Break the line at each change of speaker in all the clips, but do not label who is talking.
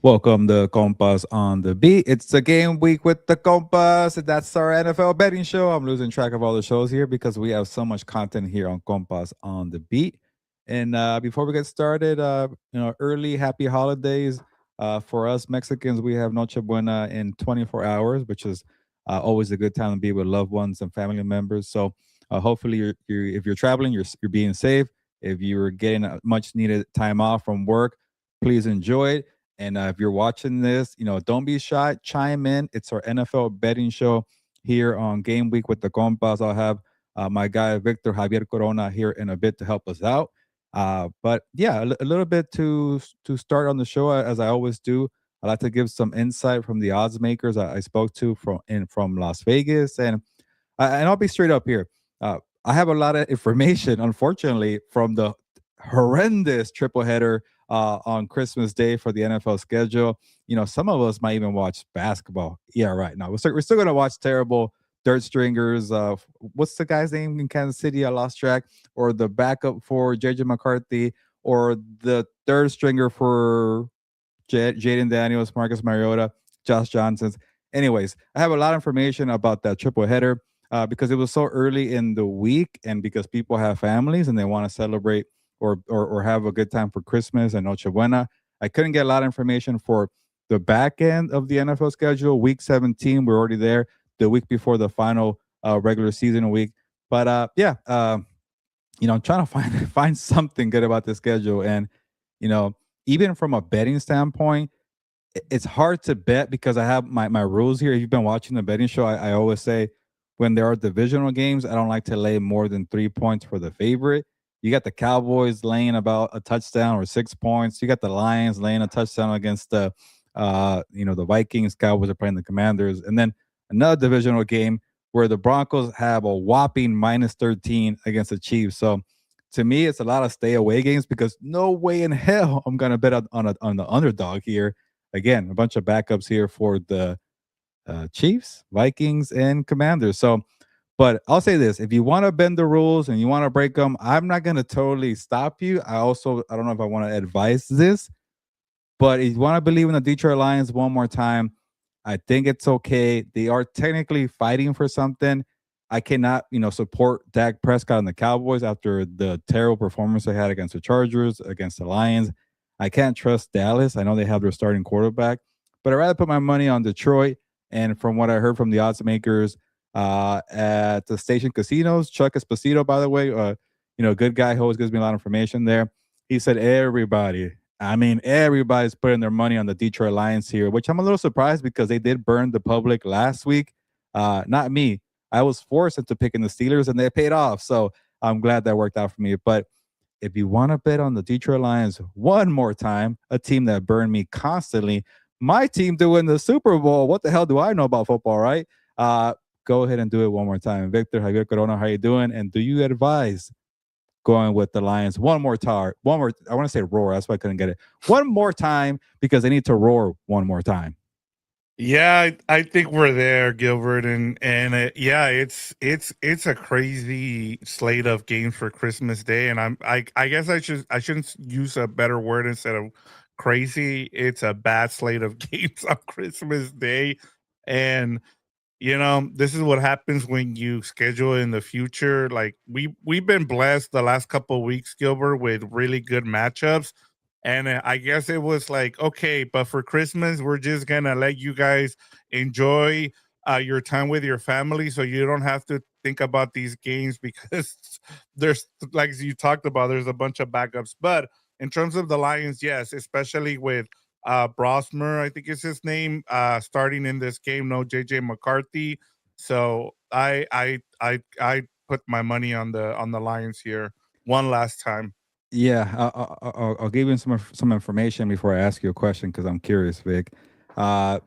Welcome to Compas on the Beat. It's the game week with the Compas. That's our NFL betting show. I'm losing track of all the shows here because we have so much content here on Compas on the Beat. And before we get started, early happy holidays. For us Mexicans, we have Noche Buena in 24 hours, which is always a good time to be with loved ones and family members. So hopefully, if you're traveling, you're being safe. If you're getting a much needed time off from work, please enjoy it. And if you're watching this, don't be shy. Chime in. It's our NFL betting show here on Game Week with the Compas. I'll have my guy Victor Javier Corona here in a bit to help us out. But yeah, a little bit to start on the show as I always do. I like to give some insight from the odds makers I spoke to from Las Vegas, and I'll be straight up here. I have a lot of information, unfortunately, from the horrendous triple header on Christmas Day for the NFL schedule. Some of us might even watch basketball. Yeah, right. Now we're still going to watch terrible dirt stringers. What's the guy's name in Kansas City? I lost track. Or the backup for JJ McCarthy, or the third stringer for Jaden Daniels, Marcus Mariota, Josh Johnson's. Anyways, I have a lot of information about that triple header because it was so early in the week, and because people have families and they want to celebrate or have a good time for Christmas and Noche Buena. I couldn't get a lot of information for the back end of the NFL schedule. Week 17, we're already there. The week before the final regular season week, but I'm trying to find something good about the schedule, and you know, even from a betting standpoint, it's hard to bet because I have my rules here. If you've been watching the betting show, I always say when there are divisional games, I don't like to lay more than 3 points for the favorite. You got the Cowboys laying about a touchdown or 6 points. You got the Lions laying a touchdown against the Vikings. Cowboys are playing the Commanders, and then another divisional game where the Broncos have a whopping minus 13 against the Chiefs. So to me, it's a lot of stay away games because no way in hell I'm gonna bet on the underdog here. Again, a bunch of backups here for the Chiefs, Vikings, and Commanders. So, but I'll say this: if you want to bend the rules and you want to break them, I'm not going to totally stop you. I don't know if I want to advise this, but if you want to believe in the Detroit Lions one more time, I think it's okay. They are technically fighting for something. I cannot, support Dak Prescott and the Cowboys after the terrible performance they had against the Chargers, against the Lions. I can't trust Dallas. I know they have their starting quarterback, but I'd rather put my money on Detroit. And from what I heard from the odds makers at the station casinos, Chuck Esposito, by the way, good guy who always gives me a lot of information there. He said everybody's putting their money on the Detroit Lions here, which I'm a little surprised because they did burn the public last week. Not me. I was forced into picking the Steelers and they paid off. So I'm glad that worked out for me. But if you want to bet on the Detroit Lions one more time, a team that burned me constantly, my team to win the Super Bowl, what the hell do I know about football, right? Go ahead and do it one more time. Victor Javier Corona, how you doing? And do you advise going with the Lions one more time? I want to say roar. That's why I couldn't get it. One more time because they need to roar one more time.
Yeah, I think we're there, Gilbert, and it's a crazy slate of games for Christmas Day, and I guess I shouldn't use a better word instead of crazy. It's a bad slate of games on Christmas Day, and this is what happens when you schedule in the future. Like we've been blessed the last couple of weeks, Gilbert, with really good matchups. And I guess it was like, okay, but for Christmas, we're just gonna let you guys enjoy your time with your family, so you don't have to think about these games because there's, like you talked about, there's a bunch of backups. But in terms of the Lions, yes, especially with Brosmer, I think is his name, starting in this game. No JJ McCarthy, so I put my money on the Lions here one last time.
Yeah, I'll give you some information before I ask you a question because I'm curious, Vic. Uh,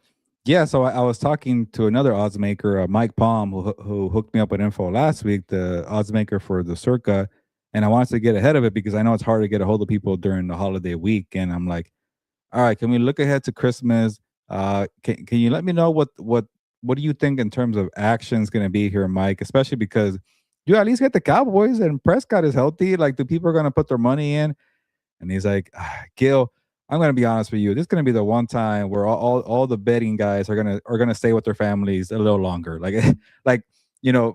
yeah, so I was talking to another odds maker, Mike Palm, who hooked me up with info last week, the odds maker for the Circa, and I wanted to get ahead of it because I know it's hard to get a hold of people during the holiday week, and I'm like, all right, can we look ahead to Christmas? Can you let me know what do you think in terms of action is going to be here, Mike? Especially because you at least get the Cowboys and Prescott is healthy. Like, the people are going to put their money in? And he's like, Gil, I'm gonna be honest with you. This is gonna be the one time where all the betting guys are gonna stay with their families a little longer. Like like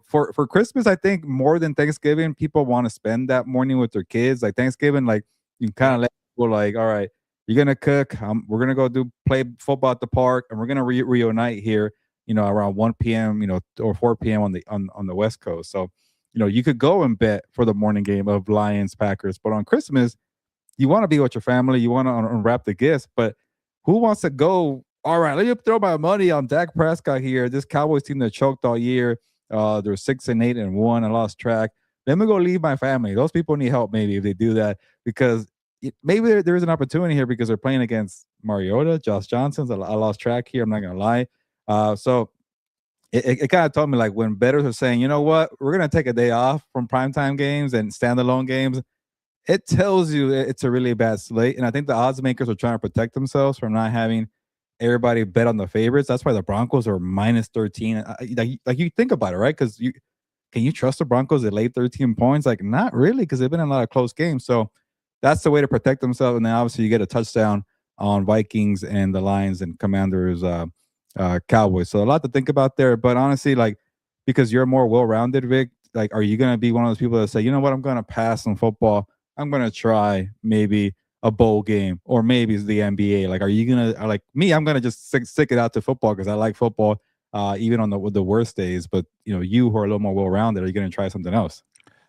for Christmas, I think more than Thanksgiving, people want to spend that morning with their kids. Like Thanksgiving, like you kind
Yeah.
of let people like, all right, you're gonna cook. We're gonna go do play football at the park, and we're gonna reunite here. Around 1 p.m. Or 4 p.m. on the West Coast. So you could go and bet for the morning game of Lions Packers, but on Christmas you want to be with your family, you want to unwrap the gifts, but who wants to go? All right, let me throw my money on Dak Prescott here. This Cowboys team that choked all year. They're 6-8-1. I lost track. Let me go leave my family. Those people need help maybe if they do that because maybe there is an opportunity here because they're playing against Mariota, Josh Johnson's. I lost track here. I'm not gonna lie. So it kind of told me like when bettors are saying, you know what, we're gonna take a day off from primetime games and standalone games, it tells you it's a really bad slate. And I think the odds makers are trying to protect themselves from not having everybody bet on the favorites. That's why the Broncos are minus 13. Like you think about it, right? Because can you trust the Broncos at late 13 points? Like, not really, because they've been in a lot of close games. So that's the way to protect themselves. And then obviously you get a touchdown on Vikings and the Lions and Commanders, Cowboys. So a lot to think about there. But honestly, like, because you're more well rounded, Vic, like, are you going to be one of those people that say, you know what, I'm going to pass on football? I'm going to try maybe a bowl game or maybe it's the NBA. Like, are you going to, like me, I'm going to just stick it out to football because I like football even on the worst days. But you who are a little more well rounded, are you going to try something else?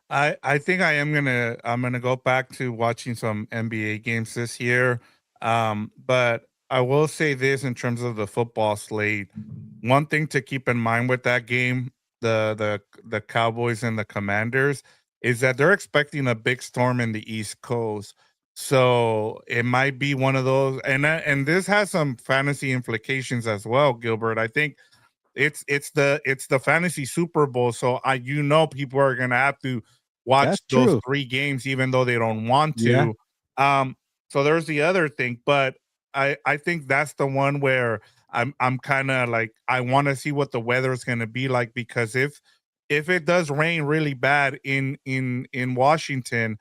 I think I'm gonna go back to watching some NBA games this year. But I will say this in terms of the football slate. One thing to keep in mind with that game, the Cowboys and the Commanders, is that they're expecting a big storm in the East Coast. So it might be one of those, and this has some fantasy implications as well, Gilbert. I think it's the fantasy Super Bowl, so people are gonna have to watch
That's
those
true.
3 games even though they don't want
Yeah.
to. So there's the other thing, but I think that's the one where I'm kind of like I want to see what the weather is gonna be like because if it does rain really bad in Washington,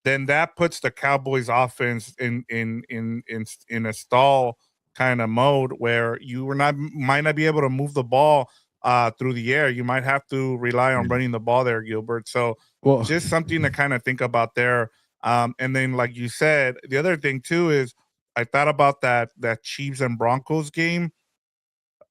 then that puts the Cowboys offense in a stall kind of mode where you were not might not be able to move the ball through the air. You might have to rely on
Yeah.
running the ball there, Gilbert. So
Well,
just something to kind of think about there. And then, like you said, the other thing too is I thought about that Chiefs and Broncos game.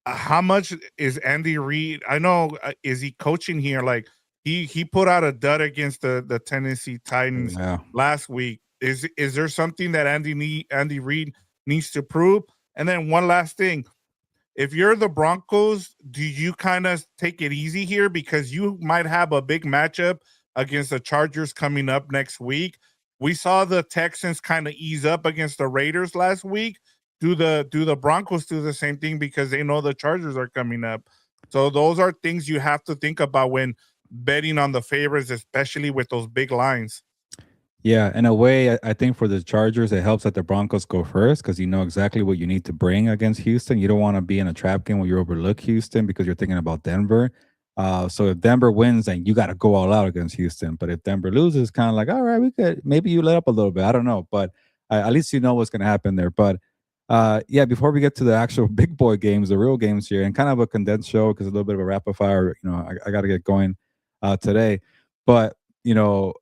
How much is Andy Reid? I know is he coaching here? Like he put out a dud against the Tennessee Titans
yeah.
last week. Is there something that Andy Reid needs to prove? And then one last thing, if you're the Broncos, do you kind of take it easy here because you might have a big matchup against the Chargers coming up next week? We saw the Texans kind of ease up against the Raiders last week. Do the Broncos do the same thing because they know the Chargers are coming up? So those are things you have to think about when betting on the favorites, especially with those big lines.
Yeah, in a way, I think for the Chargers, it helps that the Broncos go first because you know exactly what you need to bring against Houston. You don't want to be in a trap game where you overlook Houston because you're thinking about Denver. So if Denver wins, then you got to go all out against Houston. But if Denver loses, kind of like, all right, we could maybe you let up a little bit. I don't know, but at least you know what's going to happen there. But yeah, before we get to the actual big boy games, the real games here, and kind of a condensed show because a little bit of a rapid fire. I got to get going today, but you know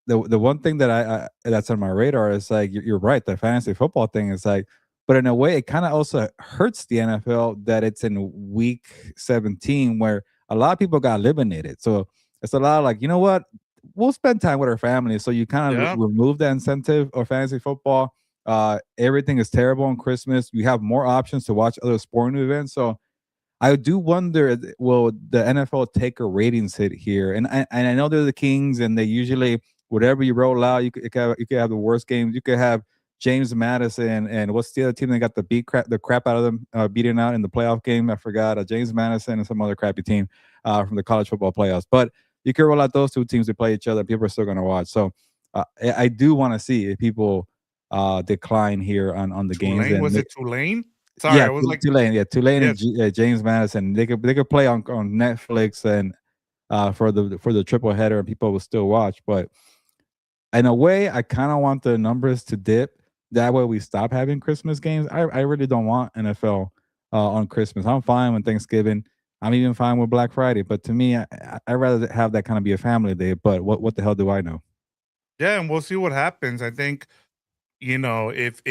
the one thing that I that's on my radar is like you're right, the fantasy football thing is like, but in a way it kind of also hurts the NFL that it's in week 17 where a lot of people got eliminated. So it's a lot of like, you know what, we'll spend time with our family. So you kind of
Yeah.
remove the incentive of fantasy football. Everything is terrible on Christmas. You have more options to watch other sporting events. So I do wonder, will the NFL take a ratings hit here? And I know they're the Kings, and they usually whatever you roll out, you could have the worst games. You could have James Madison and what's the other team that got the crap out of them, beating out in the playoff game? I forgot. James Madison and some other crappy team from the college football playoffs. But you could roll out those two teams to play each other. People are still going to watch. So I do want to see if people decline here on the games
Tulane, was
and
it Tulane? Sorry,
yeah,
I was like,
Tulane. Yeah, Tulane and
yes.
James Madison. They could play on Netflix and for the triple header, and people will still watch. But in a way, I kind of want the numbers to dip That way we stop having Christmas games. I really don't want NFL on Christmas. I'm fine with Thanksgiving. I'm even fine with Black Friday. But to me, I rather have that kind of be a family day. But what the hell do I know?
Yeah, and we'll see what happens. I think, if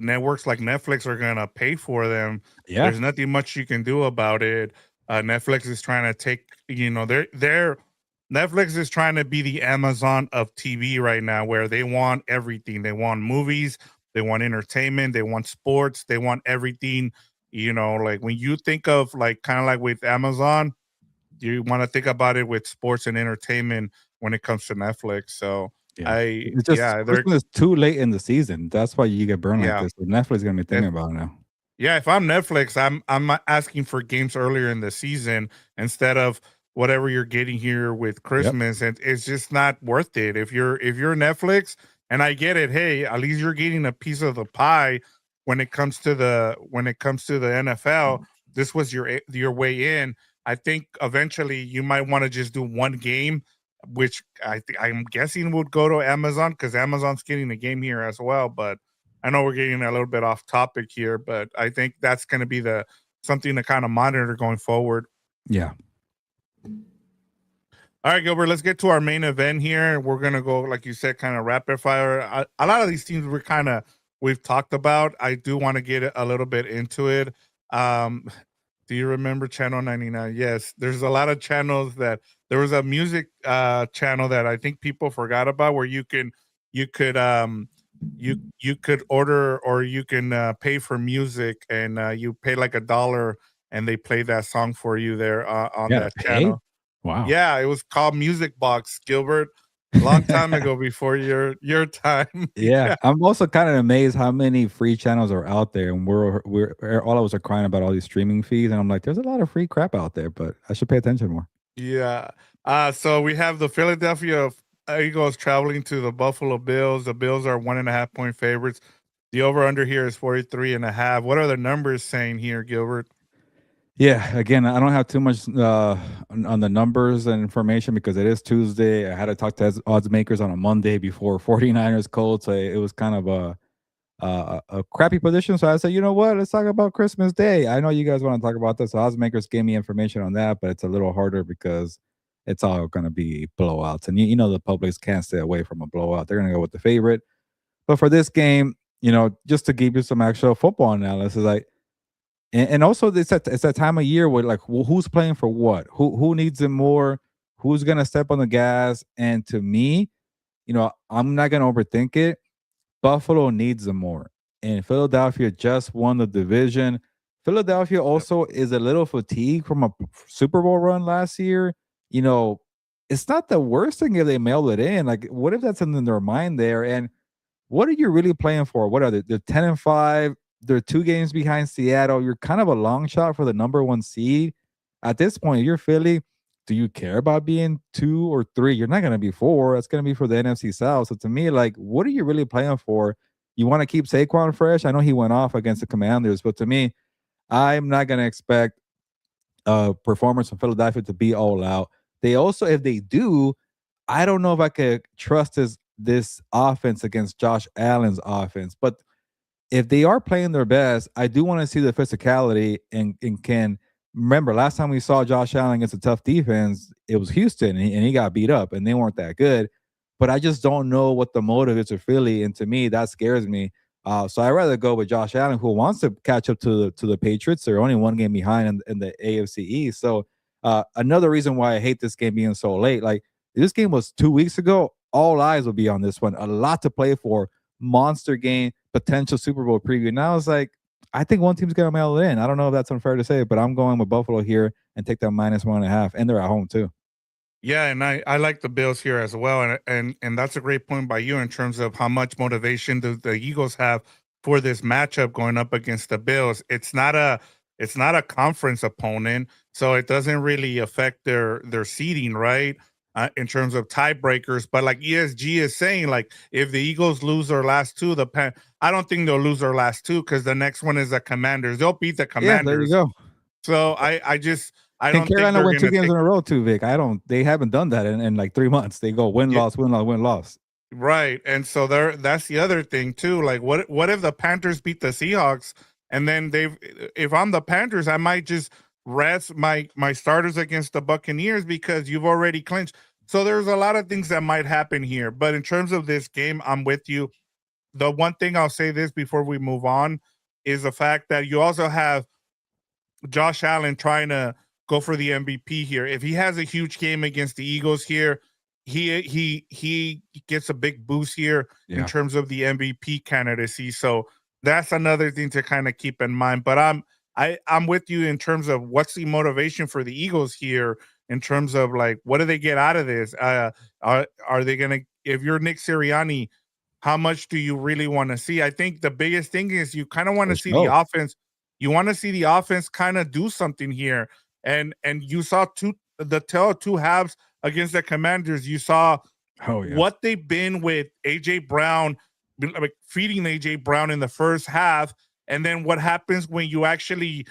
networks like Netflix are gonna pay for them,
Yeah,
there's nothing much you can do about it. Netflix is trying to take, they're Netflix is trying to be the Amazon of TV right now, where they want everything. They want movies, they want entertainment, they want sports, they want everything. Like when you think of, like, kind of like with Amazon, you want to think about it with sports and entertainment when it comes to Netflix. So
yeah. It's just
yeah, they're
Christmas is too late in the season. That's why you get burned like
yeah.
this. So Netflix is gonna be thinking
If
about it now.
Yeah, if I'm Netflix, I'm asking for games earlier in the season instead of whatever you're getting here with
Yep.
Christmas, and it's just not worth it. If you're Netflix, and I get it, hey, at least you're getting a piece of the pie when it comes to the NFL. This was your way in. I think eventually you might want to just do one game, which I'm guessing would go to Amazon, because Amazon's getting the game here as well. But I know we're getting a little bit off topic here, but I think that's going to be the something to kind of monitor going forward.
Yeah.
All right, Gilbert, let's get to our main event here. We're gonna go, like you said, kind of rapid fire. A lot of these teams we've talked about. I do want to get a little bit into it. Um, do you remember Channel 99? Yes, there's a lot of channels that there was a music channel that I think people forgot about, where you could you could order, or you can pay for music, and you pay like $1, and they play that song for you there
You
on
gotta
that
pay?
channel.
Wow.
Yeah, it was called Music Box, Gilbert, a long time ago before your time.
Yeah,
Yeah.
I'm also kind of amazed how many free channels are out there, and we're all of us are crying about all these streaming fees, and I'm like, there's a lot of free crap out there, but I should pay attention more.
Yeah. So we have the Philadelphia Eagles traveling to the Buffalo Bills. The Bills are 1.5 point favorites. The over under here is 43.5. What are the numbers saying here, Gilbert?
Yeah, again, I don't have too much on the numbers and information because it is Tuesday. I had to talk to odds makers on a Monday before 49ers Colts. So it was kind of a crappy position. So I said, you know what? Let's talk about Christmas Day. I know you guys want to talk about this. So odds makers gave me information on that, but it's a little harder because it's all going to be blowouts. And you know the publics can't stay away from a blowout. They're going to go with the favorite. But for this game, just to give you some actual football analysis, and also it's that time of year where like who's playing for what, who needs it more, who's gonna step on the gas, and to me, I'm not gonna overthink it. Buffalo needs them more, and Philadelphia just won the division. Philadelphia
Yep.
also is a little fatigued from a Super Bowl run last year. You know, it's not the worst thing if they mailed it in. Like, what if that's in their mind there? And what are you really playing for? What are they? They're 10-5. They're 2 games behind Seattle. You're kind of a long shot for the number one seed. At this point, you're Philly. Do you care about being 2 or 3? You're not going to be 4. That's going to be for the NFC South. So to me, like, what are you really playing for? You want to keep Saquon fresh? I know he went off against the Commanders, but to me, I'm not going to expect performance from Philadelphia to be all out. They also, if they do, I don't know if I could trust this offense against Josh Allen's offense. But if they are playing their best, I do want to see the physicality and can remember last time we saw Josh Allen against a tough defense, it was Houston and he got beat up and they weren't that good. But I just don't know what the motive is for Philly, and to me that scares me. So I'd rather go with Josh Allen, who wants to catch up to the Patriots. They're only 1 game behind in the AFC East. So another reason why I hate this game being so late. Like this game was 2 weeks ago. All eyes will be on this one. A lot to play for. Monster game, potential Super Bowl preview. Now it's like I think one team's gonna mail it in. I don't know if that's unfair to say, but I'm going with Buffalo here and take that -1.5, and they're at home too.
Yeah, and I like the Bills here as well, and that's a great point by you in terms of how much motivation do the Eagles have for this matchup going up against the Bills. It's not a conference opponent, so it doesn't really affect their seeding, right? In terms of tiebreakers, but like ESG is saying, like if the Eagles lose their last two, I don't think they'll lose their last two, because the next one is the Commanders. They'll beat the
Yeah, there you
Commanders.
go.
So I
Can
don't think
Carolina
they're
win two
gonna
games
take.
in a row too, Vic? I don't. They haven't done that in like 3 months. They go win
Yeah,
loss win loss win loss.
Right. And so that's the other thing too. Like what if the Panthers beat the Seahawks and then if I'm the Panthers, I might just rest my starters against the Buccaneers because you've already clinched. So there's a lot of things that might happen here. But in terms of this game, I'm with you. The one thing I'll say this before we move on is the fact that you also have Josh Allen trying to go for the MVP here. If he has a huge game against the Eagles here, he gets a big boost here in
Yeah.
terms of the MVP candidacy. So that's another thing to kind of keep in mind. But I'm with you in terms of what's the motivation for the Eagles here in terms of like what do they get out of this? Are they gonna if you're Nick Sirianni, how much do you really want to see? I think the biggest thing is you kind of want
For
to see the
sure.
offense. You want to see the offense kind of do something here. And you saw the tail of two halves against the Commanders. You saw
Oh yeah.
what they've been with AJ Brown, like feeding AJ Brown in the first half, and then what happens when you actually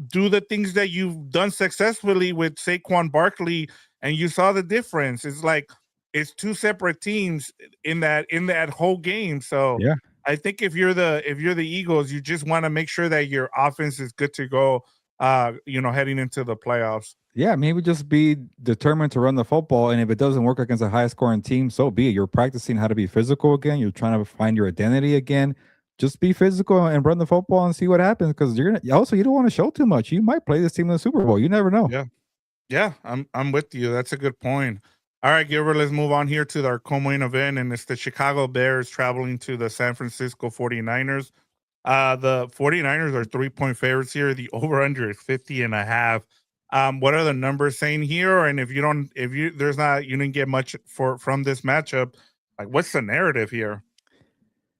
do the things that you've done successfully with Saquon Barkley, and you saw the difference. It's like it's two separate teams in that whole game. So
Yeah.
I think if you're the Eagles, you just want to make sure that your offense is good to go. Heading into the playoffs.
Yeah, maybe just be determined to run the football, and if it doesn't work against a high scoring team, so be it. You're practicing how to be physical again. You're trying to find your identity again. Just be physical and run the football and see what happens. Because you're gonna also you don't want to show too much. You might play this team in the Super Bowl. You never know.
Yeah. Yeah, I'm with you. That's a good point. All right, Gilbert, let's move on here to our co-main event, and it's the Chicago Bears traveling to the San Francisco 49ers. The 49ers are 3-point favorites here. The over-under is 50.5. What are the numbers saying here? And if you there's not you didn't get much from this matchup, like what's the narrative here?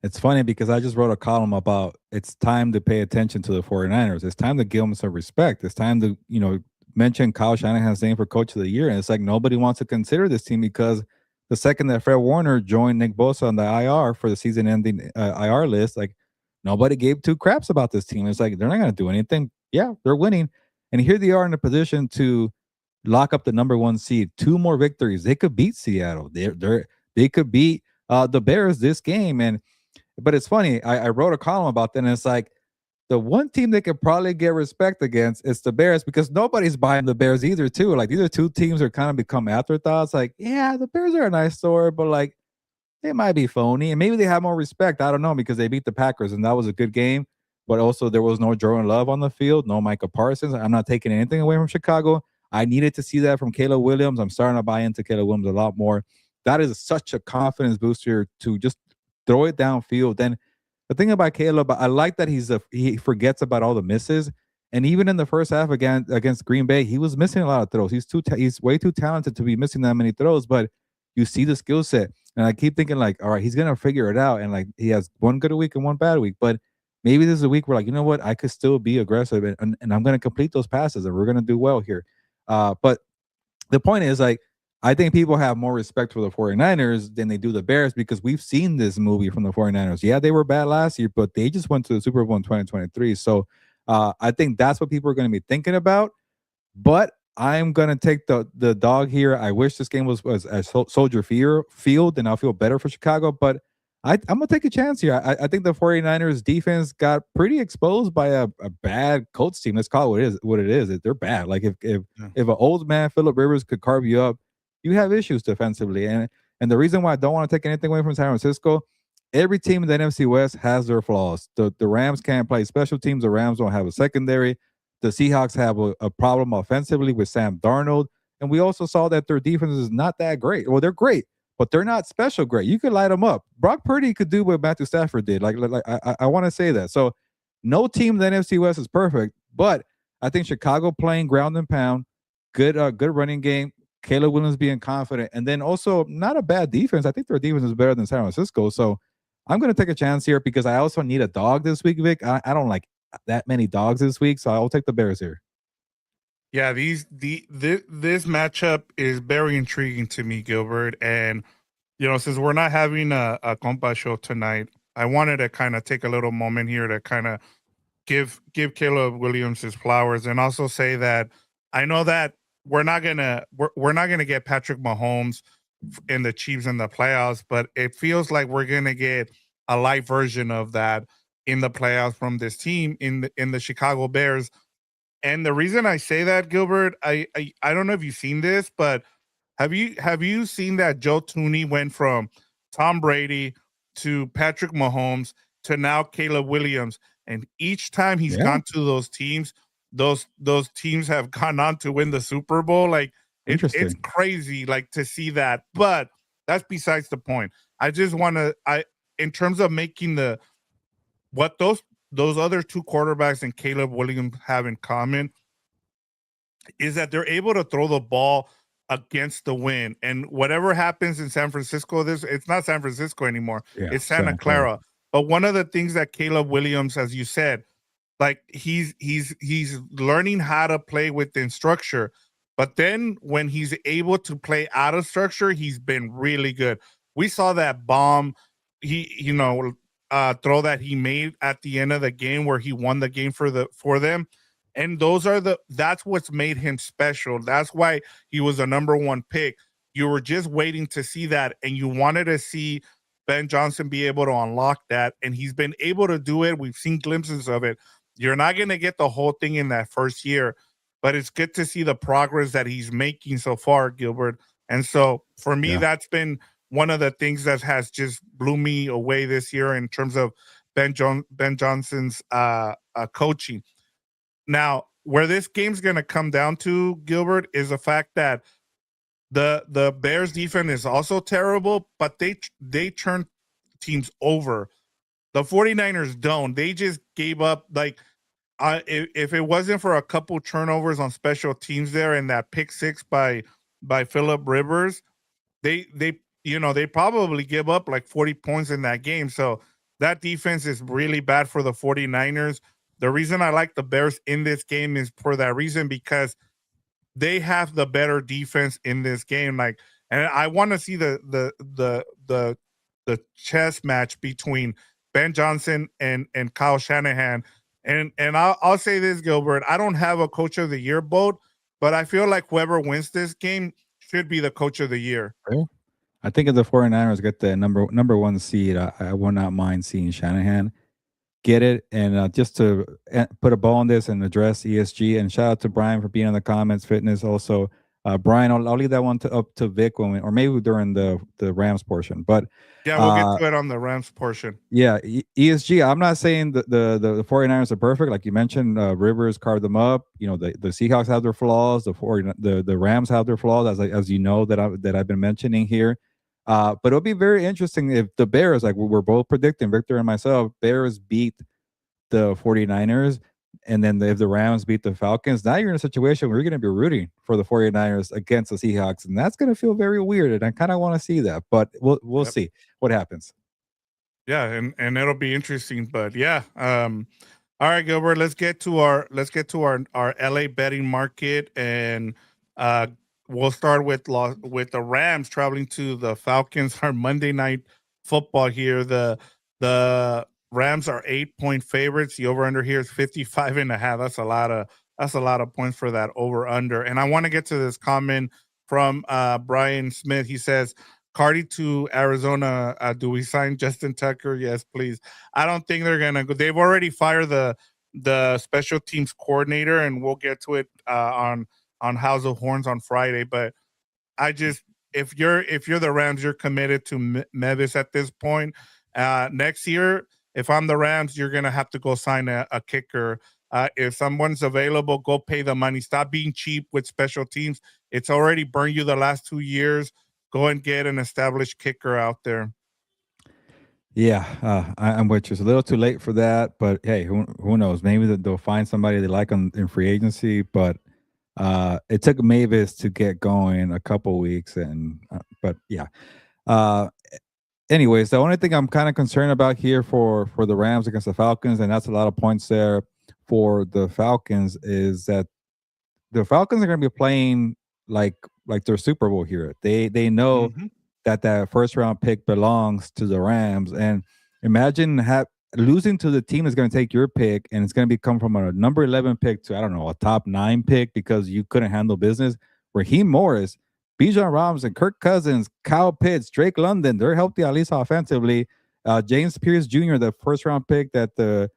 It's funny because I just wrote a column about it's time to pay attention to the 49ers. It's time to give them some respect. It's time to, mention Kyle Shanahan's name for coach of the year. And it's like nobody wants to consider this team because the second that Fred Warner joined Nick Bosa on the IR for the season ending IR list, like nobody gave two craps about this team. It's like they're not going to do anything. Yeah, they're winning. And here they are in a position to lock up the number one seed. Two more victories. They could beat Seattle. They could beat the Bears this game. But it's funny. I wrote a column about that, and it's like the one team they could probably get respect against is the Bears because nobody's buying the Bears either. Too like these are two teams that are kind of become afterthoughts. Like, yeah, the Bears are a nice story, but like they might be phony, and maybe they have more respect. I don't know because they beat the Packers, and that was a good game. But also, there was no Jordan Love on the field, no Micah Parsons. I'm not taking anything away from Chicago. I needed to see that from Caleb Williams. I'm starting to buy into Caleb Williams a lot more. That is such a confidence booster to just throw it downfield. Then the thing about Caleb, I like that he forgets about all the misses. And even in the first half against Green Bay, he was missing a lot of throws. He's way too talented to be missing that many throws. But you see the skill set, and I keep thinking like, all right, he's gonna figure it out. And like he has one good week and one bad week, but maybe this is a week where like, you know what, I could still be aggressive and I'm gonna complete those passes and we're gonna do well here. But the point is like I think people have more respect for the 49ers than they do the Bears because we've seen this movie from the 49ers. Yeah, they were bad last year, but they just went to the Super Bowl in 2023. So I think that's what people are going to be thinking about. But I'm gonna take the dog here. I wish this game was at Soldier Field, and I'll feel better for Chicago. But I'm gonna take a chance here. I think the 49ers defense got pretty exposed by a bad Colts team. Let's call it what it is. They're bad. Like
Yeah.
if an old man Philip Rivers could carve you up, you have issues defensively. And the reason why I don't want to take anything away from San Francisco, every team in the NFC West has their flaws. The Rams can't play special teams. The Rams don't have a secondary. The Seahawks have a problem offensively with Sam Darnold. And we also saw that their defense is not that great. Well, they're great, but they're not special great. You could light them up. Brock Purdy could do what Matthew Stafford did. I want to say that. So no team in the NFC West is perfect, but I think Chicago playing ground and pound, good running game, Caleb Williams being confident, and then also not a bad defense. I think their defense is better than San Francisco. So I'm going to take a chance here because I also need a dog this week, Vic. I don't like that many dogs this week, so I'll take the Bears here.
Yeah, this matchup is very intriguing to me, Gilbert. And since we're not having a compa show tonight, I wanted to kind of take a little moment here to kind of give Caleb Williams his flowers, and also say that I know that we're not gonna get Patrick Mahomes. in the Chiefs in the playoffs, but it feels like we're gonna get a light version of that in the playoffs from this team in the Chicago Bears. And the reason I say that, Gilbert, I don't know if you've seen this, but have you seen that Joe Tooney went from Tom Brady to Patrick Mahomes to now Caleb Williams, and each time he's
Yeah,
gone to those teams, those teams have gone on to win the Super Bowl. Like it's
interesting.
crazy, like to see that. But that's besides the point. I just want to I in terms of making the what those other two quarterbacks and Caleb Williams have in common is that they're able to throw the ball against the wind. And whatever happens in San Francisco, this it's not San Francisco anymore.
Yeah,
It's Santa
Santa Clara.
Clara. But one of the things that Caleb Williams, as you said, like he's learning how to play within structure. But then when he's able to play out of structure, he's been really good. We saw that bomb he throw that he made at the end of the game where he won the game for them. And that's what's made him special. That's why he was a number one pick. You were just waiting to see that, and you wanted to see Ben Johnson be able to unlock that, and he's been able to do it. We've seen glimpses of it. You're not going to get the whole thing in that first year, but it's good to see the progress that he's making so far, Gilbert. And so for me,
Yeah,
that's been one of the things that has just blew me away this year in terms of Ben Johnson's coaching. Now, where this game's going to come down to, Gilbert, is the fact that the Bears defense is also terrible, but they turn teams over. The 49ers don't. They just gave up. Like, if it wasn't for a couple turnovers on special teams there and that pick six by Philip Rivers, they probably give up like 40 points in that game. So that defense is really bad for the 49ers. The reason I like the Bears in this game is for that reason, because they have the better defense in this game. Like, and I want to see the chess match between Ben Johnson and Kyle Shanahan. And I'll say this, Gilbert. I don't have a coach of the year vote, but I feel like whoever wins this game should be the coach of the year.
fair. I think if the 49ers get the number one seed, I will not mind seeing Shanahan get it. And just to put a ball on this and address ESG, and shout out to Brian for being in the comments, fitness also. Brian, I'll leave that one up to Vic or maybe during the Rams portion. But
Yeah, we'll get
uh,
to it on the Rams portion.
yeah, ESG. I'm not saying the 49ers are perfect, like you mentioned. Rivers carved them up. The Seahawks have their flaws. The Rams have their flaws, as you know that I've been mentioning here. But it'll be very interesting if the Bears, like we're both predicting, Victor and myself, Bears beat the 49ers, and then if the Rams beat the Falcons, now you're in a situation where you're going to be rooting for the 49ers against the Seahawks, and that's going to feel very weird. And I kind of want to see that, but we'll
Yep.
see what happens.
Yeah, and it'll be interesting. But yeah, all right, Gilbert. Let's get to our LA betting market, and uh, we'll start with the Rams traveling to the Falcons. Our Monday night football here. The Rams are 8-point favorites. The over under here is 55.5. That's a lot of points for that over under. And I want to get to this comment from Brian Smith. He says, Cardi to Arizona. Do we sign Justin Tucker? Yes, please. I don't think they're gonna go. They've already fired the special teams coordinator, and we'll get to it on House of Horns on Friday. But I just if you're the Rams, you're committed to Mevis at this point. Next year, if I'm the Rams, you're gonna have to go sign a kicker. If someone's available, go pay the money. Stop being cheap with special teams. It's already burned you the last 2 years. Go and get an established kicker out there.
Yeah, I'm with you. It's a little too late for that, but hey, who knows? Maybe they'll find somebody they like in free agency. But it took Mavis to get going a couple weeks, and but yeah. Uh, Anyways, the only thing I'm kind of concerned about here for the Rams against the Falcons, and that's a lot of points there for the Falcons, is that the Falcons are going to be playing like their Super Bowl here. They know
Hmm.
that first round pick belongs to the Rams, and imagine losing to the team that's going to take your pick, and it's going to become from a number 11 pick to, I don't know, a top 9 pick because you couldn't handle business. Raheem Morris Bijan Robinson, Kirk Cousins, Kyle Pitts, Drake London, they're healthy at least offensively. James Pierce Jr., the first round pick that the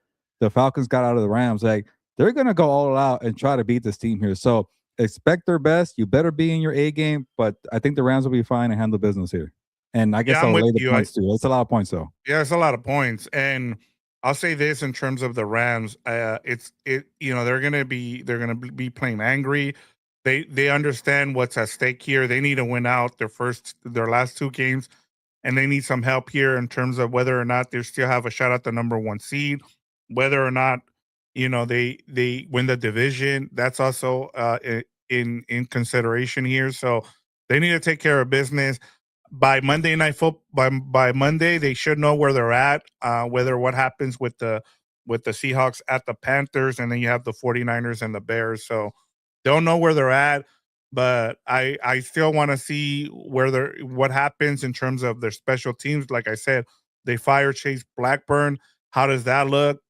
Falcons got out of the Rams, like they're gonna go all out and try to beat this team here. So expect their best. You better be in your A game, but I think the Rams will be fine and handle business here. And I guess
Yeah, I'm
I'll
with
lay the
you.
points too. It's a lot of points though.
Yeah, it's a lot of points, and I'll say this in terms of the Rams. They're gonna be playing angry. They understand what's at stake here. They need to win out their last two games, and they need some help here in terms of whether or not they still have a shot at the number one seed, whether or not they win the division. That's also in consideration here. So they need to take care of business by Monday night football. By Monday, they should know where they're at. Whether what happens with the Seahawks at the Panthers, and then you have the 49ers and the Bears. So don't know where they're at, but I still want to see what happens in terms of their special teams. Like I said, they fire Chase Blackburn. How does that look?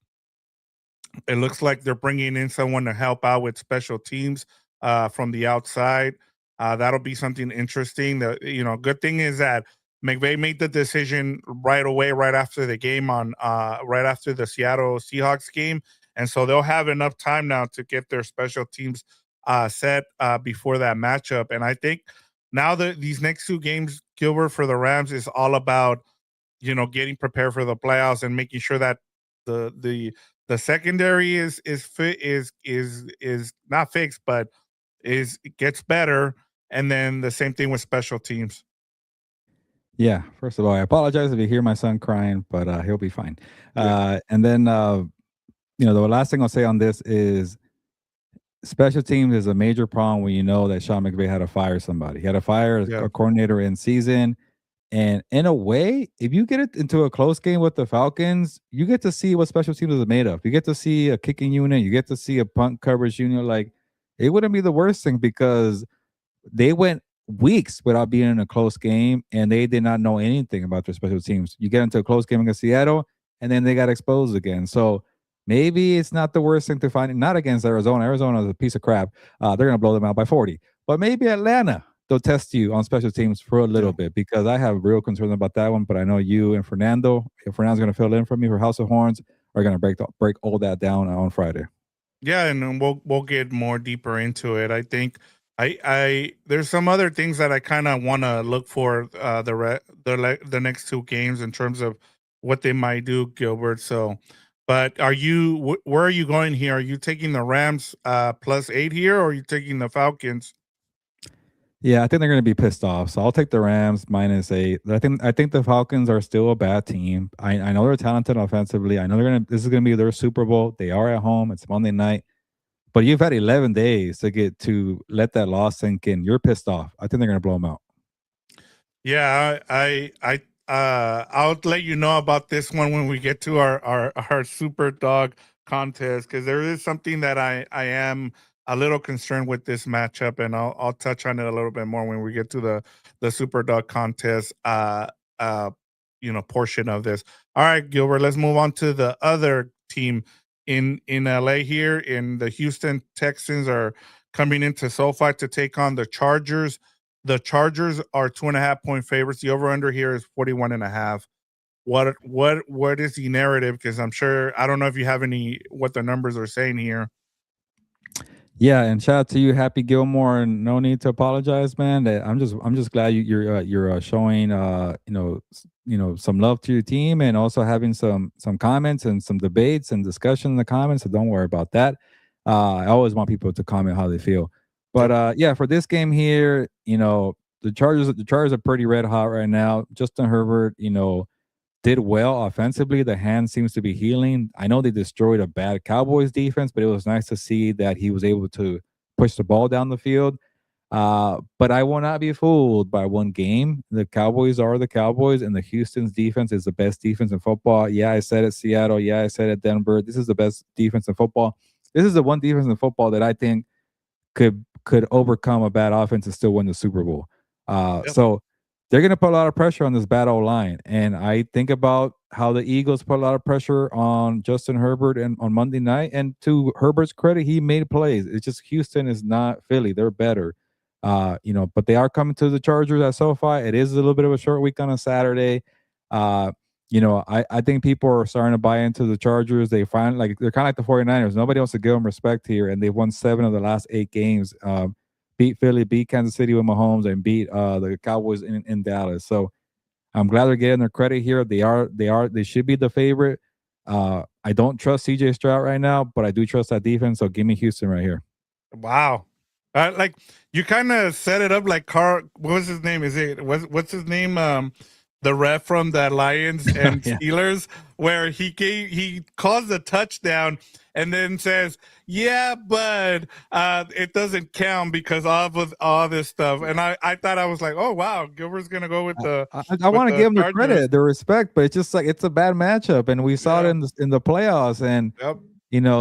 It looks like they're bringing in someone to help out with special teams from the outside. That'll be something interesting. The good thing is that McVay made the decision right away, right after the game right after the Seattle Seahawks game, and so they'll have enough time now to get their special teams set before that matchup. And I think now that these next two games, Gilbert, for the Rams is all about getting prepared for the playoffs and making sure that the the the secondary is fit is not fixed, but is gets better. And then the same thing with special teams.
Yeah. First of all, I apologize if you hear my son crying, but he'll be fine.
Yeah,
And then the last thing I'll say on this is special teams is a major problem when you know that Sean McVay had to fire somebody. He had to fire
yeah,
a coordinator in season. And in a way, if you get it into a close game with the Falcons, you get to see what special teams is made of. You get to see a kicking unit, you get to see a punt coverage unit. Like it wouldn't be the worst thing because they went weeks without being in a close game and they did not know anything about their special teams. You get into a close game against Seattle and then they got exposed again. So maybe it's not the worst thing to find. Not against Arizona. Arizona is a piece of crap. They're going to blow them out by 40. But maybe Atlanta, they'll test you on special teams for a little
yeah.
bit because I have real concerns about that one. But I know you and Fernando, if Fernando's going to fill in for me for House of Horns, are going to break all that down on Friday.
Yeah, and then we'll get more deeper into it. I think I there's some other things that I kind of want to look for the next two games in terms of what they might do, Gilbert. So, but where are you going here? Are you taking the Rams +8 here, or are you taking the Falcons?
Yeah, I think they're going to be pissed off. So I'll take the Rams -8. I think the Falcons are still a bad team. I know they're talented offensively. I know this is gonna be their Super Bowl. They are at home. It's Monday night. But you've had 11 days to let that loss sink in. You're pissed off. I think they're gonna blow them out.
Yeah, I'll let you know about this one when we get to our super dog contest, because there is something that I am a little concerned with this matchup, and I'll touch on it a little bit more when we get to the super dog contest uh portion of this. All right, Gilbert, let's move on to the other team in LA here. In the Houston Texans are coming into SoFi to take on the Chargers. The Chargers are 2.5 point favorites. The over under here is 41.5. What is the narrative? Because I'm sure I don't know if you have any what the numbers are saying here.
Yeah, and shout out to you, Happy Gilmore, and no need to apologize, man. I'm just glad you're showing some love to your team and also having some comments and some debates and discussion in the comments. So don't worry about that. I always want people to comment how they feel. But
Yep.
yeah, for this game here, the Chargers are pretty red hot right now. Justin Herbert, did well offensively. The hand seems to be healing. I know they destroyed a bad Cowboys defense, but it was nice to see that he was able to push the ball down the field. But I will not be fooled by one game. The Cowboys are the Cowboys, and the Houston's defense is the best defense in football. Yeah, I said it, Seattle. Yeah, I said it, Denver. This is the best defense in football. This is the one defense in football that I think could overcome a bad offense and still win the Super Bowl.
Yep.
So they're going to put a lot of pressure on this bad old line, and I think about how the Eagles put a lot of pressure on Justin Herbert and on Monday night. And to Herbert's credit, he made plays. It's just Houston is not Philly; they're better. But they are coming to the Chargers at SoFi. It is a little bit of a short week on a Saturday. Uh, I think people are starting to buy into the Chargers. They find like they're kind of like the 49ers. Nobody wants to give them respect here, and they've won 7 of the last 8 games. Beat Philly, beat Kansas City with Mahomes, and beat the Cowboys in Dallas. So I'm glad they're getting their credit here. They should be the favorite. I don't trust CJ Stroud right now, but I do trust that defense. So give me Houston right here.
Wow. Like you kind of set it up like what was his name? What's his name? The ref from the Lions and
Yeah.
Steelers, where he calls the touchdown and then says, "Yeah, but it doesn't count because of all this stuff." And I thought I was like, "Oh wow, Gilbert's gonna go with the
I
with
want to
the
give them the
Chargers."
credit, the respect, but it's just like it's a bad matchup, and we saw it
Yeah.
in the playoffs. And
Yep.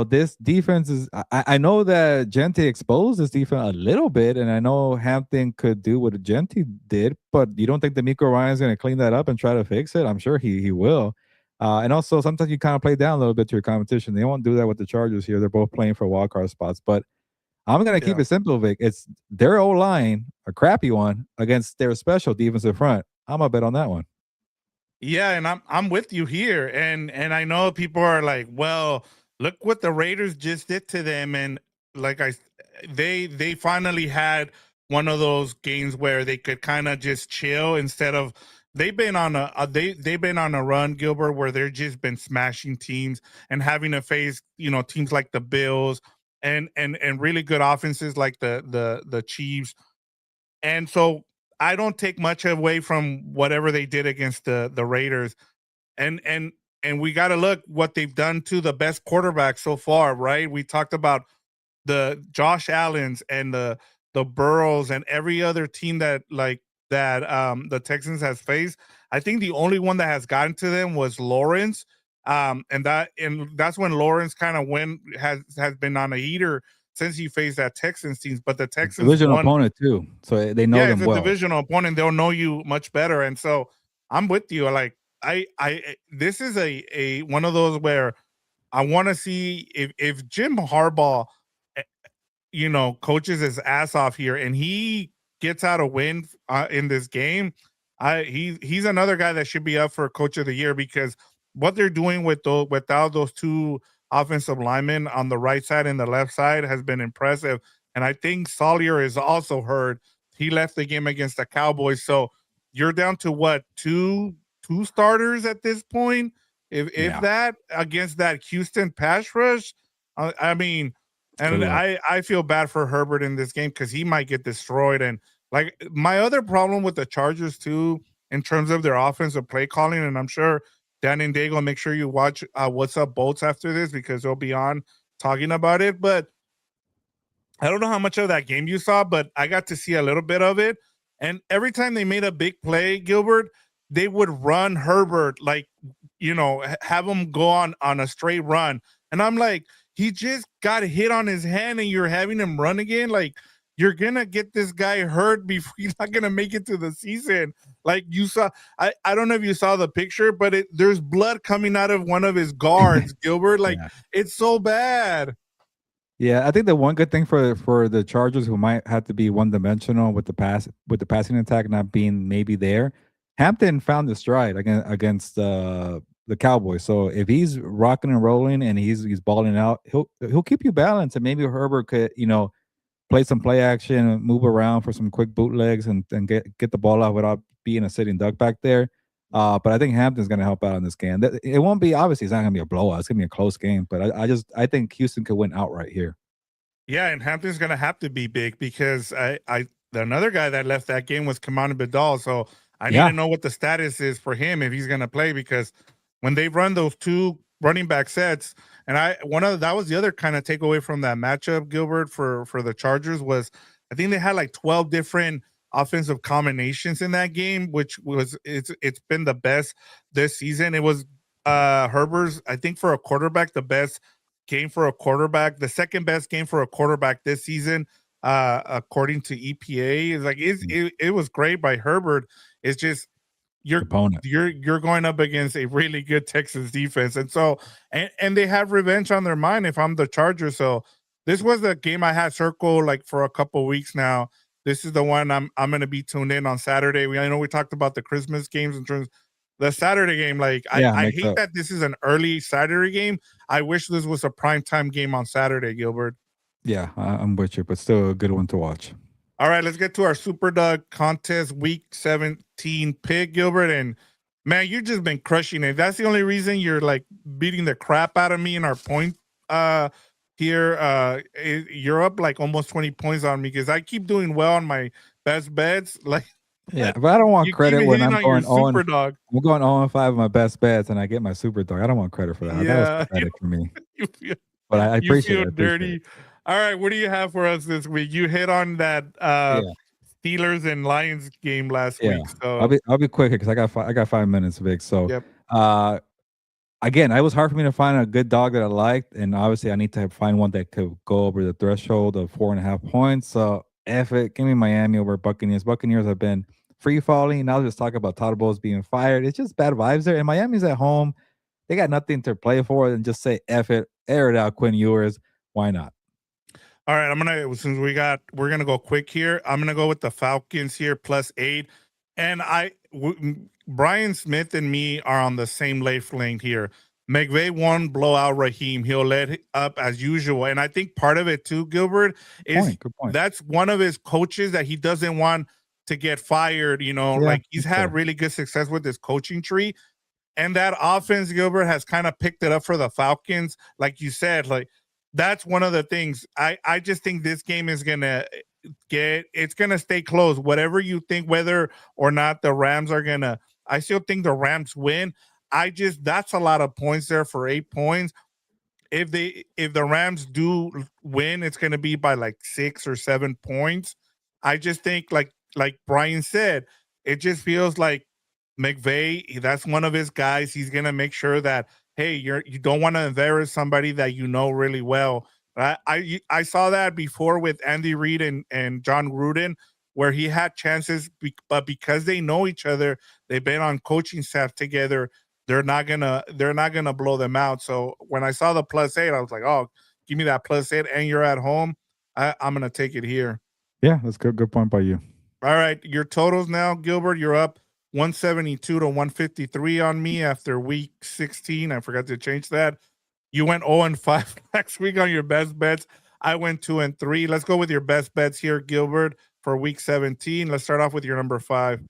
this defense is. I know that Genti exposed this defense a little bit, and I know Hampton could do what Genti did, but you don't think D'Amico Ryan's going to clean that up and try to fix it? I'm sure he will. And also, sometimes you kind of play down a little bit to your competition. They won't do that with the Chargers here. They're both playing for wild card spots, but I'm gonna keep
Yeah.
it simple, Vic. It's their O line, a crappy one, against their special defensive front. I'm gonna bet on that one.
Yeah, and I'm with you here, and I know people are like, well, look what the Raiders just did to them, and like they finally had one of those games where they could kind of just chill instead of they've been on they've been on a run, Gilbert, where they've just been smashing teams and having to face teams like the Bills and really good offenses like the Chiefs, and so I don't take much away from whatever they did against the Raiders. And we got to look what they've done to the best quarterback so far, right? We talked about the Josh Allens and the Burrows and every other team that the Texans has faced. I think the only one that has gotten to them was Lawrence. And that's when Lawrence kind of has been on a heater since he faced that Texans teams, but the Texans
Division
won.
opponent too, so they know
Yeah, it's
them
a
well.
divisional opponent. They'll know you much better. And so I'm with you. Like this is a one of those where I want to see if Jim Harbaugh, eh, coaches his ass off here and he gets out a win in this game. He's another guy that should be up for coach of the year because what they're doing without those two offensive linemen on the right side and the left side has been impressive. And I think Sawyer is also hurt. He left the game against the Cowboys, so you're down to what two starters at this point, if
Yeah,
that against that Houston pass rush. I mean,
good
and
luck.
I feel bad for Herbert in this game because he might get destroyed. And like my other problem with the Chargers too, in terms of their offensive play calling, and I'm sure Dan and Dago, make sure you watch What's Up Bolts after this because they'll be on talking about it. But I don't know how much of that game you saw, but I got to see a little bit of it. And every time they made a big play, Gilbert, they would run Herbert like, have him go on a straight run. And I'm like, he just got hit on his hand and you're having him run again. Like, you're gonna get this guy hurt before he's not gonna make it to the season. Like you saw, I don't know if you saw the picture, but there's blood coming out of one of his guards, Gilbert. Like
Yeah.
it's so bad.
Yeah, I think the one good thing for the Chargers who might have to be one dimensional with the passing attack not being maybe there, Hampton found the stride against the Cowboys. So if he's rocking and rolling and he's balling out, he'll keep you balanced. And maybe Herbert could play some play action, move around for some quick bootlegs, and get the ball out without being a sitting duck back there. But I think Hampton's going to help out in this game. It won't be obviously it's not going to be a blowout. It's going to be a close game. But I think Houston could win outright here.
Yeah, and Hampton's gonna have to be big because I another guy that left that game was Kamani Badal. So I need
Yeah,
to know what the status is for him if he's gonna play because when they run those two running back sets, and that was the other kind of takeaway from that matchup, Gilbert, for the Chargers was I think they had like 12 different offensive combinations in that game, which was it's been the best this season. It was Herbert's, I think for a quarterback, the best game for a quarterback, the second best game for a quarterback this season, according to EPA. Is like it was great by Herbert. It's just you're
opponent.
you're going up against a really good Texas defense, and so and they have revenge on their mind. If I'm the Chargers, so this was the game I had circled like for a couple weeks now. this is the one I'm going to be tuned in on Saturday. I know we talked about the Christmas games in terms the Saturday game. Like
Yeah,
I
makes
hate
up.
that this is an early Saturday game. I wish this was a primetime game on Saturday, Gilbert.
Yeah, I'm with you, but still a good one to watch.
All right, let's get to our Super Dog contest week 17 pick, Gilbert. And man, you've just been crushing it. That's the only reason you're like beating the crap out of me in our point here. You're up like almost 20 points on me because I keep doing well on my best bets. Like,
Yeah,
but
but I don't want
you keep
credit when
hitting
I'm
on your
going
Super
on.
Dog.
I'm going 0 and 5 with my best bets, and I get my super dog. I don't want credit for that. That was
Yeah,
pathetic for me,
you feel
but I
you
appreciate it.
feel
I appreciate it.
dirty. All right, what do you have for us this week? You hit on that
Yeah,
Steelers and Lions game last
yeah.
week. So
I'll be quick because I got 5 minutes, Vic. So,
yep.
uh, again, it was hard for me to find a good dog that I liked, and obviously, I need to find one that could go over the threshold of 4.5 points. So, F it, give me Miami over Buccaneers. Buccaneers have been free falling. Now, just talk about Todd Bowles being fired. It's just bad vibes there. And Miami's at home. They got nothing to play for, and just say F it, air it out, Quinn Ewers. Why not?
All right, since we're gonna go quick here. I'm gonna go with the Falcons here +8, and Brian Smith and me are on the same wavelength here. McVay won't blow out Raheem. He'll let up as usual, and I think part of it too, Gilbert, is
Good point.
that's one of his coaches that he doesn't want to get fired. You know,
Yeah,
like he's
that's
had
fair.
really good success with his coaching tree, and that offense, Gilbert, has kind of picked it up for the Falcons. Like you said, like that's one of the things. I just think this game is gonna it's gonna stay close. Whatever you think, whether or not the Rams are gonna, I still think the Rams win. That's a lot of points there for 8 points. If the Rams do win, it's gonna be by like 6 or 7 points. I just think like Brian said, it just feels like McVay, that's one of his guys. He's gonna make sure that hey, you don't want to embarrass somebody that you know really well. I saw that before with Andy Reid and John Gruden, where he had chances, but because they know each other, they've been on coaching staff together. They're not gonna blow them out. So when I saw the +8, I was like, oh, give me that +8, and you're at home. I'm gonna take it here.
Yeah, that's good. Good point by you.
All right, your totals now, Gilbert. You're up 172 to 153 on me after week 16. I forgot to change that. You went 0 and 5 last week on your best bets. I went 2 and 3. Let's go with your best bets here, Gilbert, for week 17. Let's start off with your number 5.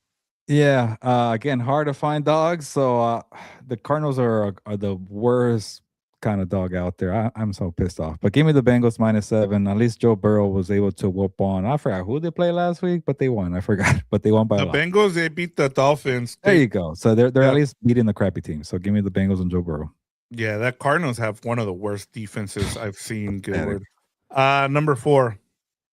Yeah, again, hard to find dogs. So the Cardinals are the worst kind of dog out there. I'm so pissed off. But give me the Bengals -7. At least Joe Burrow was able to whoop on. I forgot who they played last week, but they won. I forgot, but they won by a
The
lot.
Bengals, they beat the Dolphins.
There you go. So they're at
Yeah,
least beating the crappy team. So give me the Bengals and Joe Burrow.
yeah, that Cardinals have one of the worst defenses I've seen,
Pathetic.
Gilbert. Number 4.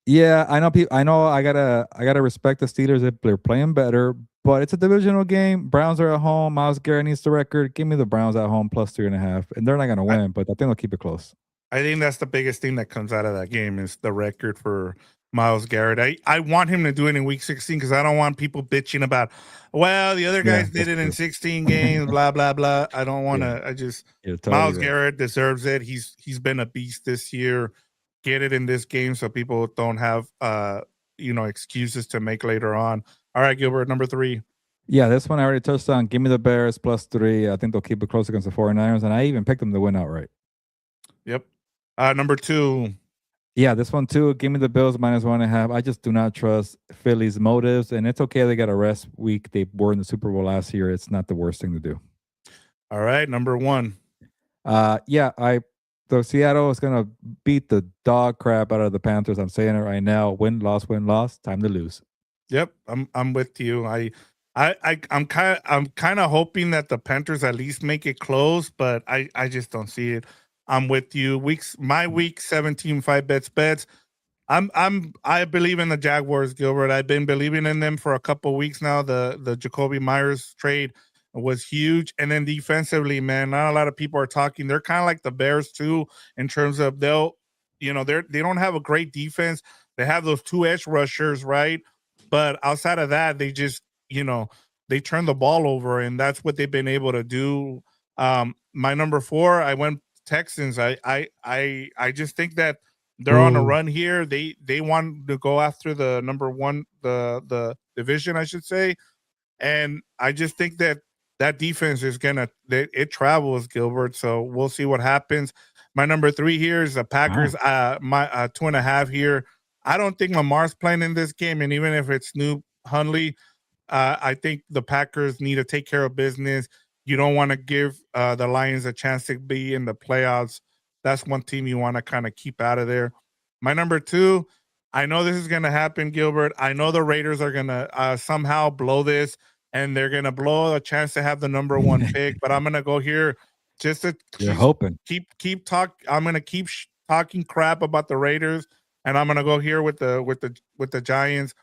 Yeah, I know. I know. I gotta respect the Steelers if they're playing better, but it's a divisional game. Browns are at home. Myles Garrett needs the record. Give me the Browns at home +3.5, and they're not gonna win, but I think they'll keep it close.
I think that's the biggest thing that comes out of that game is the record for Miles Garrett. I want him to do it in week 16 because I don't want people bitching about, well, the other
Yeah,
guys did
that's
it in
true.
16 games, blah, blah, blah. I don't want
Yeah,
to. I just,
you're totally
Miles
right.
Garrett deserves it. He's been a beast this year. Get it in this game so people don't have, excuses to make later on. All right, Gilbert, number 3.
Yeah, this one I already touched on. Give me the Bears +3. I think they'll keep it close against the 49ers, and I even picked them to win outright.
Yep. Number 2.
Yeah, this one too. Give me the Bills -1.5. I just do not trust Philly's motives, and it's okay they got a rest week. They were in the Super Bowl last year. It's not the worst thing to do.
All right, number 1.
Yeah, the Seattle is gonna beat the dog crap out of the Panthers. I'm saying it right now. Win, loss, win, loss. Time to lose.
Yep, I'm with you. I'm kind of hoping that the Panthers at least make it close, but I just don't see it. I'm with you. My week 17 5 bets. I believe in the Jaguars, Gilbert. I've been believing in them for a couple weeks now. The Jacoby Myers trade was huge, and then defensively, man, not a lot of people are talking. They're kind of like the Bears too, in terms of they don't have a great defense. They have those two edge rushers, right? But outside of that, they just they turn the ball over, and that's what they've been able to do. My number 4, I went Texans. I just think that They're on a
Ooh.
run here. They want to go after the number one, the division, I should say. And I just think that that defense is gonna it travels, Gilbert. So we'll see what happens. My number three here is the
Wow.
Packers. My 2.5 here. I don't think Lamar's playing in this game, and even if it's Snoop Hundley, I think the Packers need to take care of business. You don't want to give the Lions a chance to be in the playoffs. That's one team you want to kind of keep out of there. My number two, I know this is going to happen, Gilbert. I know the Raiders are going to somehow blow this and they're going to blow a chance to have the number one pick. But I'm going to go here just to
You're hoping.
keep talk. I'm going to keep talking crap about the Raiders, and I'm going to go here with the Giants.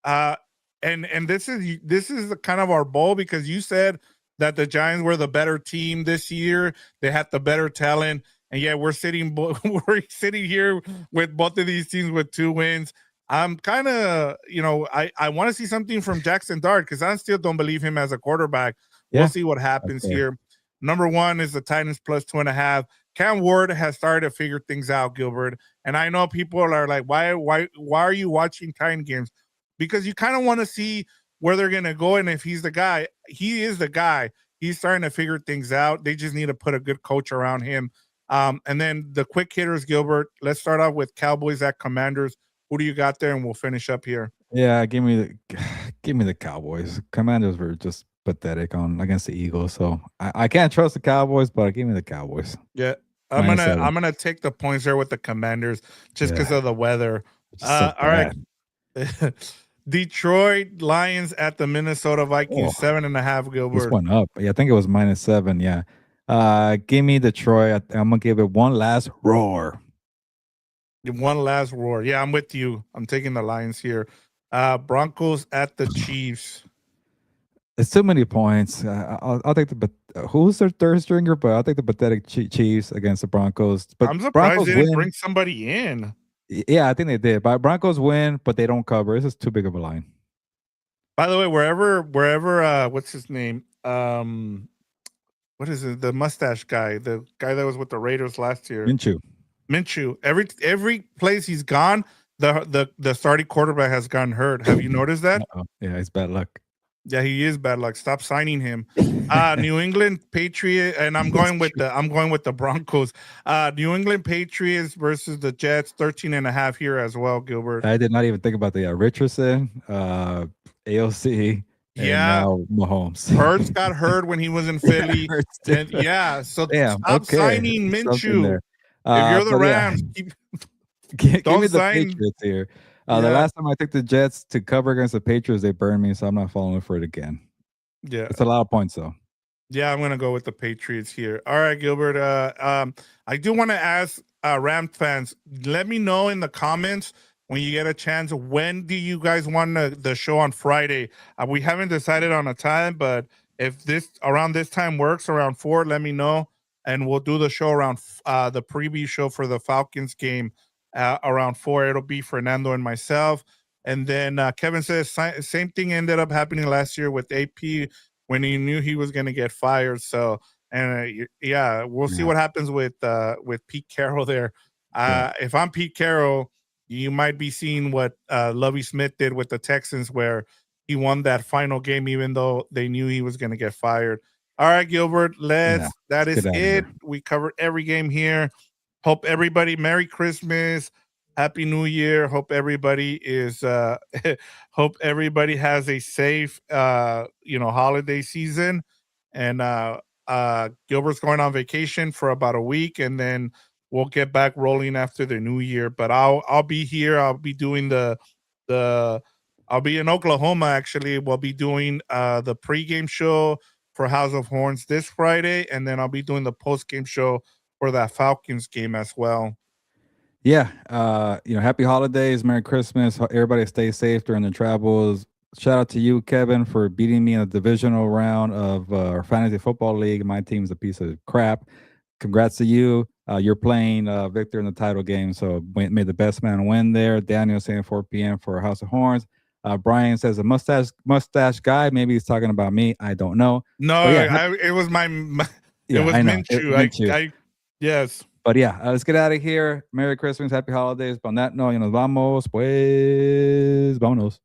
Uh, and this is the kind of our bowl because you said that the Giants were the better team this year. They had the better talent, and yet we're sitting we're sitting here with both of these teams with 2 wins. I'm kind of, I want to see something from Jackson Dart because I still don't believe him as a quarterback. We'll
Yeah,
see what
that's
happens
fair.
here. Number one is the Titans plus 2.5. Cam Ward has started to figure things out, Gilbert. And I know people are like, why are you watching Titan games? Because you kind of want to see where they're going to go. And if he's the guy, he is the guy. He's starting to figure things out. They just need to put a good coach around him. And then the quick hitters, Gilbert. Let's start off with Cowboys at Commanders. Who do you got there? And we'll finish up here.
Yeah, give me the Cowboys. Commanders were just pathetic on against the Eagles, so I can't trust the Cowboys, but give me the Cowboys.
Yeah. I'm
Minus
gonna
7.
I'm gonna take the points there with the Commanders just because
Yeah,
of the weather.
it's just so
All right.
bad.
Detroit Lions at the Minnesota
Oh,
Vikings, 7.5,
this
Gilbert.
went up. Yeah, I think it was -7. Yeah. Give me Detroit. I'm gonna give it one last roar.
One last roar. Yeah, I'm with you. I'm taking the Lions here. Broncos at the Chiefs.
It's too many points. I'll take the but who's their third stringer? But I'll take the pathetic Chiefs against the Broncos. But
I'm surprised
Broncos
they didn't
win.
bring somebody in.
Yeah, I think they did. But Broncos win, but they don't cover. This is too big of a line.
By the way, wherever what's his name? What is it? The mustache guy, the guy that was with the Raiders last year.
Minshew.
Minshew. Every place he's gone, the starting quarterback has gotten hurt. Have you noticed that?
Uh-oh. Yeah, it's bad luck.
Yeah, he is bad luck. Stop signing him. New England Patriot, and
It's true.
I'm going with the Broncos. New England Patriots versus the Jets, 13.5 here as well, Gilbert.
I did not even think about the Richardson, AOC, and
Yeah,
now Mahomes.
Hurts got hurt when he was in Philly.
Hurts too.
And yeah, so
Damn.
stop
Okay,
signing
there's something
Minshew.
there.
If you're the
But yeah,
Rams,
give me
don't
the
sign.
Patriots here. The
Yeah,
last time I took the Jets to cover against the Patriots, they burned me, so I'm not falling for it again.
yeah.
It's a lot of points, though.
Yeah, I'm gonna go with the Patriots here. All right, Gilbert. I do want to ask Rams fans. Let me know in the comments when you get a chance. When do you guys want the show on Friday? We haven't decided on a time, but if this around this time works, around 4, let me know, and we'll do the show around the preview show for the Falcons game around 4. It'll be Fernando and myself. And then Kevin says same thing ended up happening last year with AP when he knew he was going to get fired. So, and yeah, we'll see
Yeah,
what happens with Pete Carroll there.
yeah,
If I'm Pete Carroll, you might be seeing what Lovie Smith did with the Texans, where he won that final game, even though they knew he was going to get fired. All right, Gilbert,
yeah.
that
Let's
is
get out of
it.
here.
We covered every game here. Hope everybody Merry Christmas, Happy New Year. Hope everybody is hope everybody has a safe holiday season. And Gilbert's going on vacation for about a week, and then we'll get back rolling after the new year. But I'll be here. I'll be doing the I'll be in Oklahoma actually. We'll be doing the pregame show for House of Horns this Friday, and then I'll be doing the postgame show for that Falcons game as well.
Yeah, happy holidays, Merry Christmas. Everybody stay safe during the travels. Shout out to you, Kevin, for beating me in a divisional round of our fantasy football league. My team's a piece of crap. Congrats to you. You're playing Victor in the title game, so may the best man win there. Daniel saying 4 p.m. for House of Horns. Brian says a mustache guy. Maybe he's talking about me. I don't know.
No,
But yeah,
it was it
yeah,
was
I know.
Minshew.
Meant you.
I yes.
But yeah, let's get out of here. Merry Christmas, happy holidays. On that note, y nos vamos, pues, vámonos.